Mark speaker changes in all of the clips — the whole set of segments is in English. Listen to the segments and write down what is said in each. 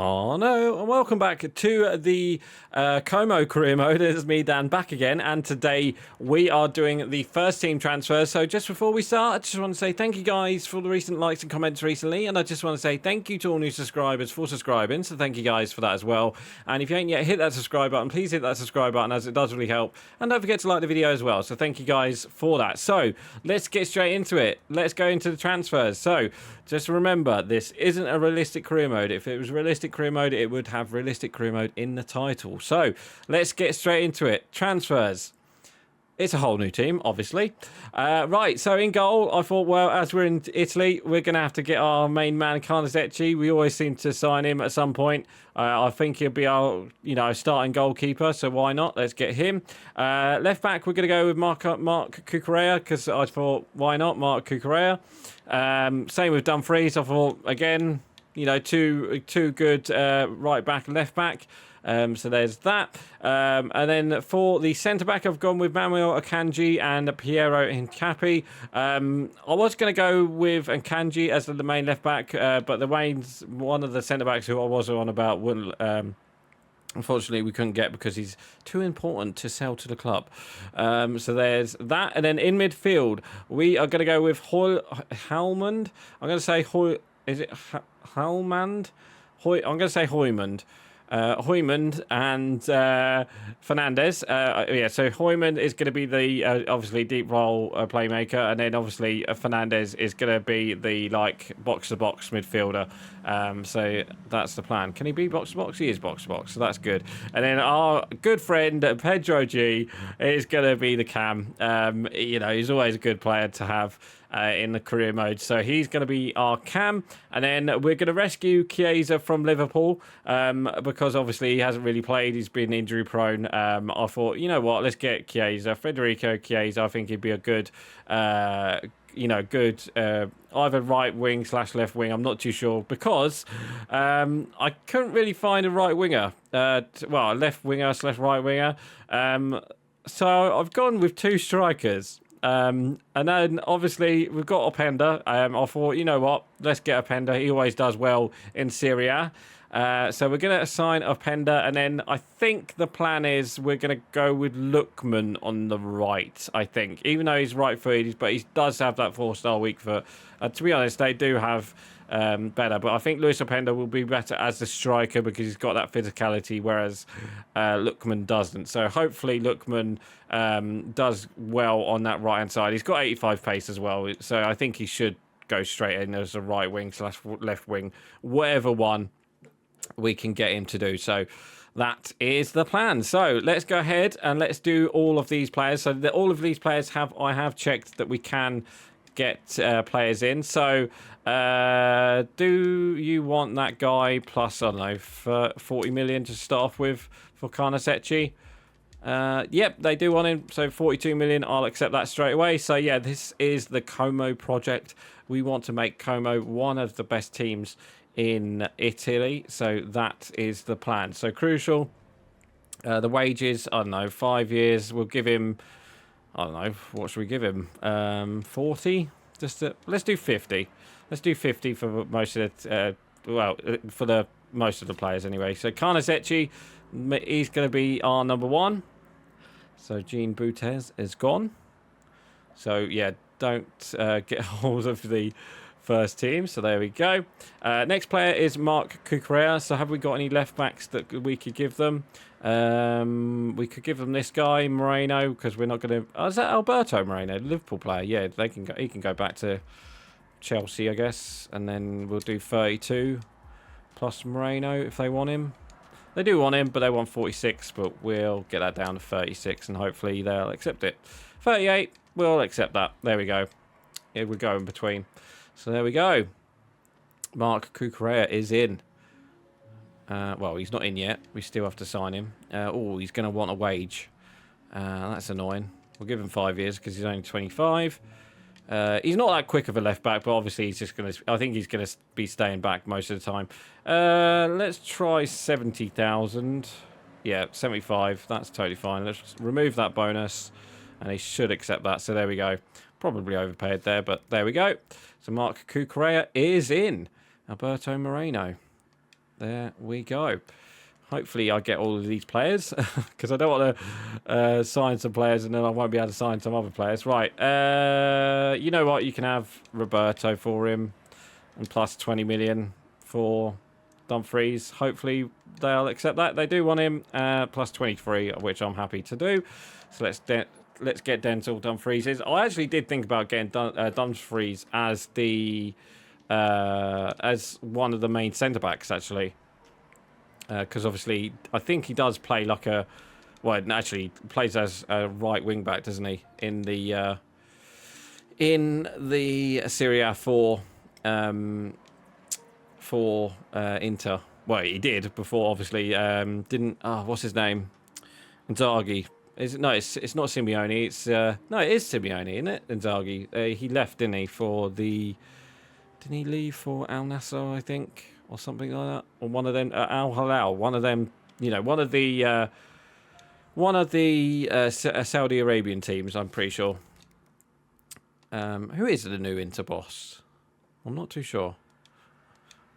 Speaker 1: Oh no, and welcome back to the Como career mode. It's me, Dan, back again, and today we are doing the first team transfers. So just before we start, I just want to say thank you guys for the recent likes and comments recently, and I just want to say thank you to all new subscribers for subscribing, so thank you guys for that as well. And if you ain't yet hit that subscribe button, please hit that subscribe button, as it does really help, and don't forget to like the video as well, so thank you guys for that. So let's get straight into it. Let's go into the transfers. So just remember, this isn't a realistic career mode. If it was realistic career mode, it would have realistic career mode in the title. So let's get straight into it. Transfers. It's a whole new team, obviously. Right, so in goal, I thought, well, as we're in Italy, we're going to have to get our main man, Carnesecchi. We always seem to sign him at some point. I think he'll be our, starting goalkeeper, so why not? Let's get him. Left back, we're going to go with Mark Cucurella, because I thought, why not, Mark Cucurella? Same with Dumfries. I thought, again, two good right back and left back. So there's that. And then for the centre-back, I've gone with Manuel Akanji and Piero Hincapi. I was going to go with Akanji as the main left-back, but the Wayne's one of the centre-backs who I was on about wouldn't... Unfortunately, we couldn't get because he's too important to sell to the club. So there's that. And then in midfield, we are going to go with Helmand. I'm going to say is it Helmand? I'm going to say Hoymund. Hoymund and Fernandez. So Hoymund is going to be the obviously deep role playmaker, and then obviously Fernandez is going to be the box-to-box midfielder. So that's the plan. Can he be box-to-box? He is box-to-box, so that's good. And then our good friend Pedro G is going to be the cam. He's always a good player to have in the career mode, so he's going to be our cam. And then we're going to rescue Chiesa from Liverpool because obviously he hasn't really played. He's been injury prone. I thought, you know what, let's get Chiesa, Federico Chiesa. I think he'd be a good either right wing / left wing. I'm not too sure because I couldn't really find a right winger. A left winger / right winger. So I've gone with two strikers. And then obviously we've got Openda. I thought, you know what, let's get Openda. He always does well in Serie A. So we're going to assign Openda, and then I think the plan is we're going to go with Lookman on the right, I think. Even though he's right-footed, but he does have that 4-star weak foot. To be honest, they do have better, but I think Luis Openda will be better as the striker because he's got that physicality, whereas Lookman doesn't. So hopefully Lookman does well on that right-hand side. He's got 85 pace as well, so I think he should go straight in as a right wing / left wing, whatever one we can get him to do. So that is the plan. So let's go ahead and let's do all of these players. So all of these players I have checked that we can get players in. So do you want that guy plus, I don't know, for 40 million to start off with for Carnesecchi? Yep, they do want him. So 42 million, I'll accept that straight away. So yeah, this is the Como project. We want to make Como one of the best teams in Italy, so that is the plan. So crucial, the wages, I don't know, 5 years, we'll give him, I don't know, what should we give him, 40, let's do 50, let's do 50 for most of the, for the most of the players anyway. So Carnesecchi, he's going to be our number one. So Jean Boutez is gone, so yeah, don't get hold of the first team. So there we go. Next player is Mark Cucurella. So have we got any left backs that we could give them? We could give them this guy Moreno, because we're not going to... Oh, is that Alberto Moreno, Liverpool player? Yeah, they can go, he can go back to Chelsea, I guess, and then we'll do 32 plus Moreno if they want him. They do want him, but they want 46, but we'll get that down to 36 and hopefully they'll accept it. 38, we'll accept that. There we go. It would go in between. So there we go. Mark Cucurella is in. Well, he's not in yet. We still have to sign him. He's going to want a wage. That's annoying. We'll give him 5 years because he's only 25. He's not that quick of a left back, but obviously he's just going to... I think he's going to be staying back most of the time. Let's try 70,000. Yeah, 75. That's totally fine. Let's remove that bonus. And he should accept that. So there we go. Probably overpaid there, but there we go. So Mark Cucurella is in. Alberto Moreno. There we go. Hopefully I get all of these players because I don't want to sign some players and then I won't be able to sign some other players. Right. You know what? You can have Roberto for him and plus 20 million for Dumfries. Hopefully they'll accept that. They do want him plus 23, which I'm happy to do. So let's get Denzel Dumfries. I actually did think about getting Dumfries as the as one of the main centre backs actually. Because obviously, I think he does play like a... Well, actually, plays as a right wing-back, doesn't he? In the Serie A for Inter. Well, he did before, obviously. Didn't... Oh, what's his name? Inzaghi. Is it? No, it's not Simeone. It's... no, it is Simeone, isn't it? Inzaghi. He left, didn't he, for the... Didn't he leave for Al Nassr, I think? Or something like that, or one of them, Al Hilal, one of them, you know, one of the Saudi Arabian teams. I'm pretty sure. Who is the new Inter boss? I'm not too sure.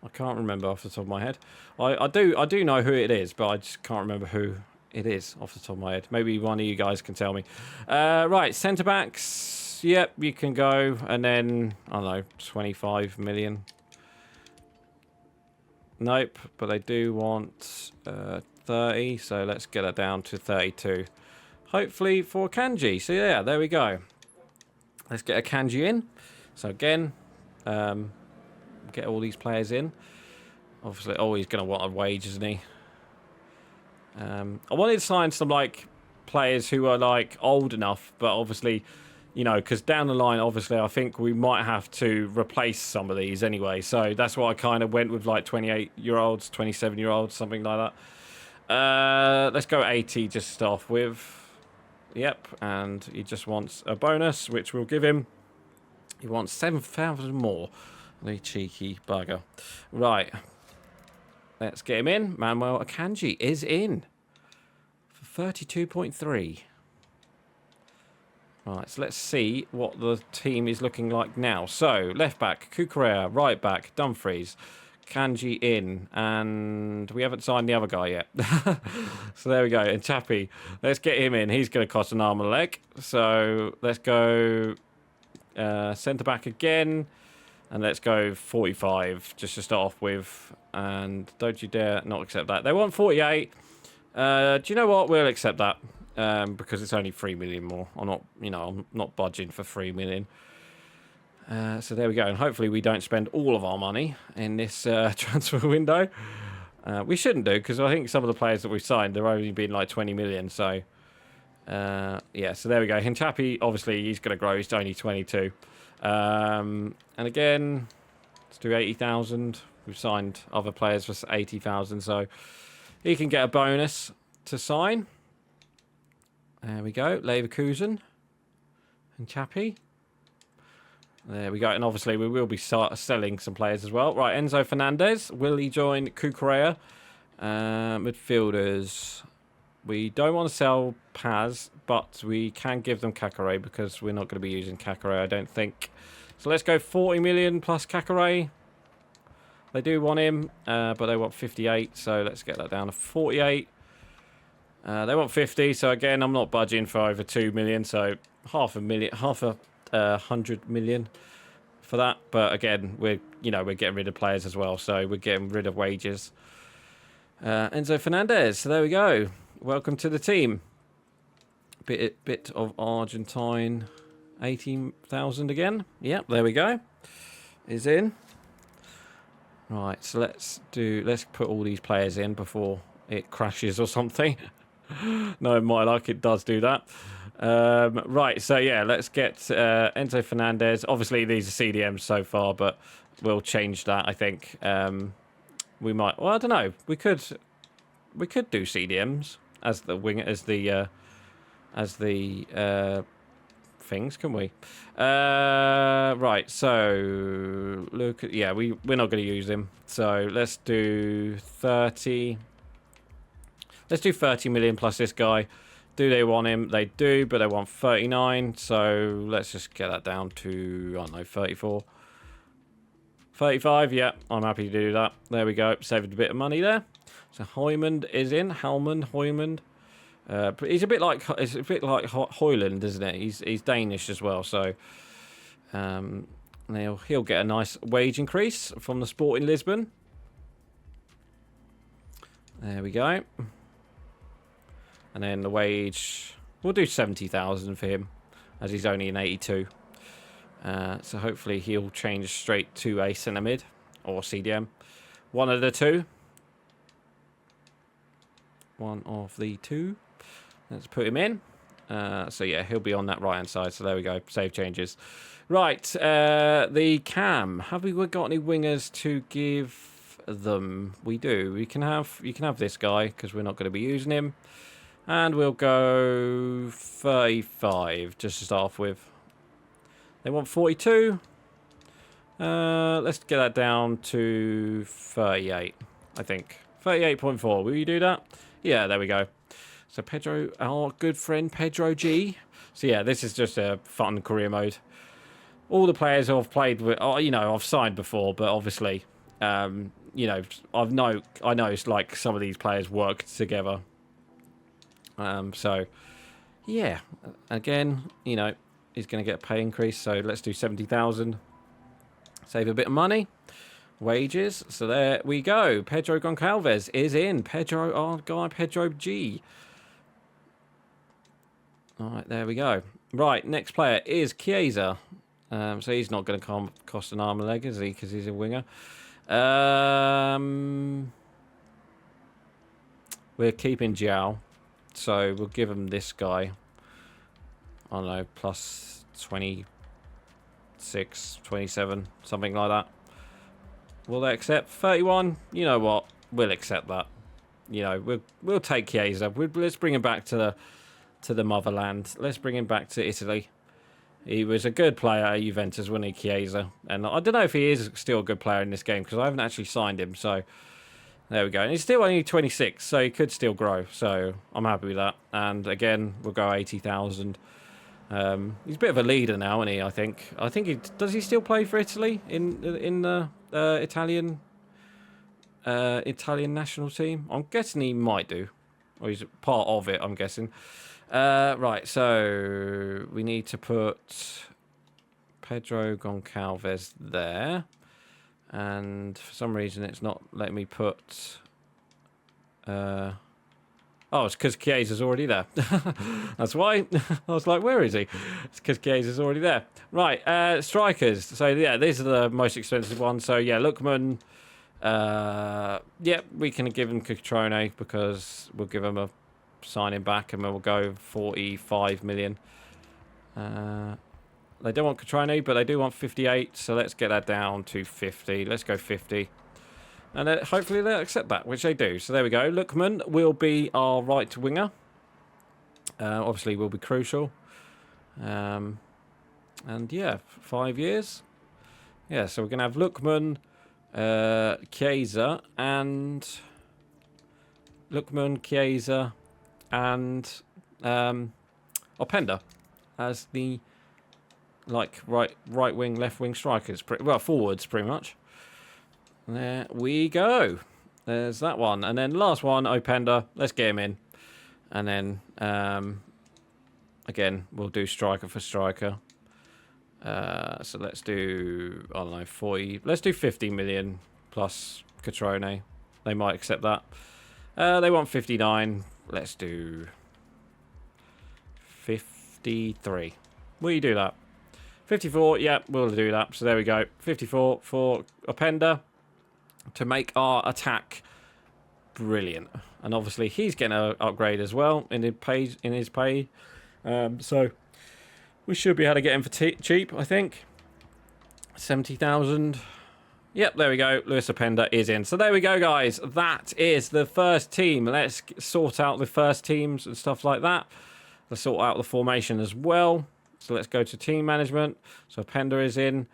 Speaker 1: I can't remember off the top of my head. I do know who it is, but I just can't remember who it is off the top of my head. Maybe one of you guys can tell me. Right, centre backs. Yep, you can go, and then I don't know, 25 million. Nope, but they do want 30, so let's get it down to 32. Hopefully for Kanji. So yeah, there we go. Let's get a Kanji in. So again, get all these players in. Obviously, oh, he's going to want a wage, isn't he? I wanted to sign some like players who are like old enough, but obviously... You know, because down the line, obviously, I think we might have to replace some of these anyway. So that's why I kind of went with like 28-year-olds, 27-year-olds, something like that. Let's go 80 just to start off with. Yep, and he just wants a bonus, which we'll give him. He wants 7,000 more. The cheeky bugger. Right. Let's get him in. Manuel Akanji is in for 32.3. Right, so let's see what the team is looking like now. So, left back, Cucurella, right back, Dumfries, Kanji in, and we haven't signed the other guy yet. So there we go, and Chappie. Let's get him in. He's going to cost an arm and a leg. So, let's go centre-back again, and let's go 45 just to start off with. And don't you dare not accept that. They want 48. Do you know what? We'll accept that. Because it's only 3 million more. I'm not budging for 3 million. So there we go. And hopefully we don't spend all of our money in this transfer window. We shouldn't do, because I think some of the players that we've signed, they're only been like 20 million. So, yeah, so there we go. Hinchapi, obviously, he's going to grow. He's only 22. And again, let's do 80,000. We've signed other players for 80,000. So he can get a bonus to sign. There we go, Leverkusen and Chappie. There we go, and obviously we will be selling some players as well. Right, Enzo Fernandez, will he join Cucurella? Midfielders, we don't want to sell Paz, but we can give them Kakare because we're not going to be using Kakare, I don't think. So let's go 40 million plus Kakare. They do want him, but they want 58, so let's get that down to 48. They want 50, so again, I'm not budging for over 2 million, so half a 100 million for that. But again, we're getting rid of players as well, so we're getting rid of wages. Enzo Fernandez, so there we go. Welcome to the team. Bit of Argentine, 18,000 again. Yep, there we go. Is in. Right, so let's put all these players in before it crashes or something. No, my luck, it does do that. Right, so yeah, let's get Enzo Fernandez. Obviously, these are CDMs so far, but we'll change that, I think. We might. Well, I don't know. We could do CDMs as the wing, as the things, can we? Right. So look. Yeah, we're not going to use him. So let's do 30. Let's do 30 million plus this guy. Do they want him? They do, but they want 39. So let's just get that down to, I don't know, 34. 35, yeah, I'm happy to do that. There we go, saved a bit of money there. So Hoymund is in, Hoymund. But he's a bit like Hoyland, isn't it? He's Danish as well, so he'll get a nice wage increase from the Sporting Lisbon. There we go. And then the wage, we'll do 70,000 for him, as he's only an 82. So hopefully he'll change straight to a centre mid or CDM. One of the two. One of the two. Let's put him in. So yeah, he'll be on that right hand side. So there we go. Save changes. Right. The cam. Have we got any wingers to give them? We do. You can have this guy because we're not going to be using him. And we'll go 35 just to start off with. They want 42. Let's get that down to 38, I think. 38.4. Will you do that? Yeah, there we go. So Pedro, our good friend Pedro G. So yeah, this is just a fun career mode. All the players I've played with, I've signed before, but obviously, I know it's like some of these players work together. So yeah, again, he's going to get a pay increase. So let's do 70,000. Save a bit of money. Wages. So there we go. Pedro Goncalves is in. Pedro, our guy, Pedro G. All right, there we go. Right, next player is Chiesa. So he's not going to cost an arm and leg, is he? Because he's a winger. We're keeping João. So we'll give him this guy. I don't know, plus 26, 27, something like that. Will they accept 31? You know what? We'll accept that. We'll take Chiesa. Let's bring him back to the motherland. Let's bring him back to Italy. He was a good player at Juventus, wasn't he, Chiesa? And I don't know if he is still a good player in this game because I haven't actually signed him. So there we go. And he's still only 26, so he could still grow. So I'm happy with that. And again, we'll go 80,000. He's a bit of a leader now, isn't he? I think does he still play for Italy in the Italian national team? I'm guessing he might do, or he's part of it. I'm guessing. Right, so we need to put Pedro Goncalves there, and for some reason it's not letting me put. Oh, it's because Chiesa's already there. That's why. I was like, where is he? It's because Chiesa's already there. Right, strikers. So, yeah, these are the most expensive ones. So, yeah, Lookman. Yeah, we can give him Cutrone because we'll give him a signing back and we'll go 45 million. They don't want Cutrone, but they do want 58. So, let's get that down to 50. Let's go 50. And hopefully they'll accept that, which they do. So there we go. Lookman will be our right winger. Obviously, will be crucial. And yeah, 5 years. Yeah, so we're going to have Lookman, Chiesa, and Openda as the right wing, left wing strikers. Forwards pretty much. There we go. There's that one. And then last one, Openda. Let's get him in. And then, again, we'll do striker for striker. So let's do, I don't know, 40. Let's do 50 million plus Cutrone. They might accept that. They want 59. Let's do 53. Will you do that? 54. Yeah, we'll do that. So there we go. 54 for Openda. To make our attack brilliant, and obviously he's getting an upgrade as well in his pay. So we should be able to get him for cheap. I think 70,000. Yep, there we go. Luis Openda is in. So there we go, guys. That is the first team. Let's sort out the first teams and stuff like that. Let's sort out the formation as well. So let's go to team management. So Openda is in.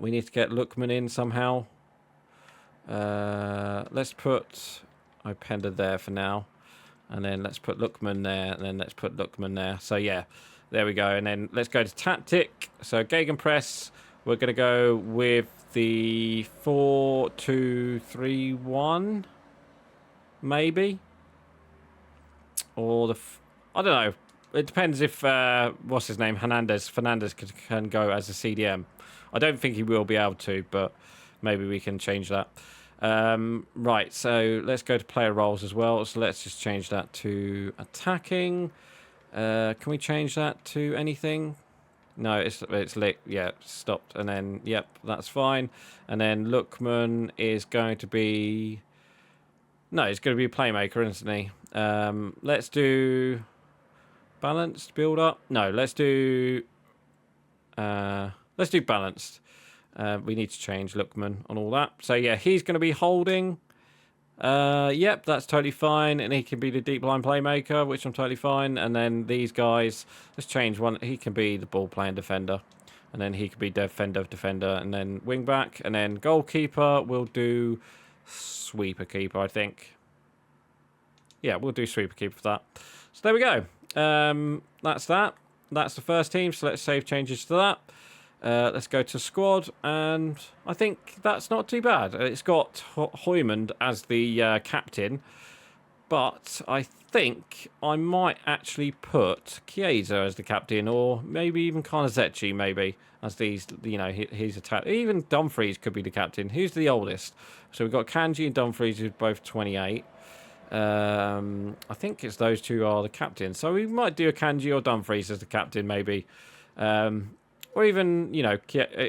Speaker 1: We need to get Lookman in somehow. Let's put Openda there for now, and then let's put Lookman there, and then let's put Lookman there. So yeah, there we go. And then let's go to tactic. So Gegenpress, We're going to go with the 4-2-3-1, maybe. Or the... I don't know. It depends if, what's his name, Fernandez can go as a CDM. I don't think he will be able to, but maybe we can change that. Right, so let's go to player roles as well. So let's just change that to attacking. Can we change that to anything? No, it's lit. Yeah, stopped. And then, yep, that's fine. And then Lookman is going to be... No, he's going to be a playmaker, isn't he? Let's do... Balanced build up. No, let's do balanced. We need to change Lookman on all that. So yeah, he's going to be holding. Yep, that's totally fine, and he can be the deep line playmaker, which I'm totally fine. And then these guys, let's change one. He can be the ball playing defender, and then he can be defender, and then wing back, and then goalkeeper. We'll do sweeper keeper, I think. Yeah, we'll do sweeper keeper for that. So there we go. That's that. That's the first team, so let's save changes to that. Let's go to squad, and I think that's not too bad. It's got Hoymond as the captain, but I think I might actually put Chiesa as the captain, or maybe even Karnazetchi, maybe, as these, you know, he's attacked. Even Dumfries could be the captain. Who's the oldest? So we've got Kanji and Dumfries, who's both 28. I think it's those two are the captains. So we might do a Kanji or Dumfries as the captain, maybe. Or even, you know,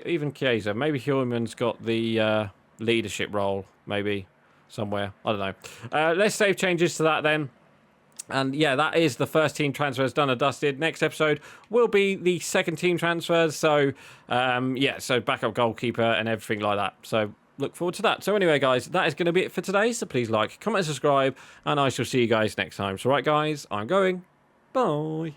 Speaker 1: even Chiesa. Maybe Heuman's got the leadership role, maybe, somewhere. I don't know. Let's save changes to that then. And yeah, that is the first team transfers done and dusted. Next episode will be the second team transfers. So, yeah, so backup goalkeeper and everything like that. So look forward to that. So anyway, guys, that is going to be it for today. So please like, comment, subscribe, and I shall see you guys next time. So right, guys, I'm going. Bye.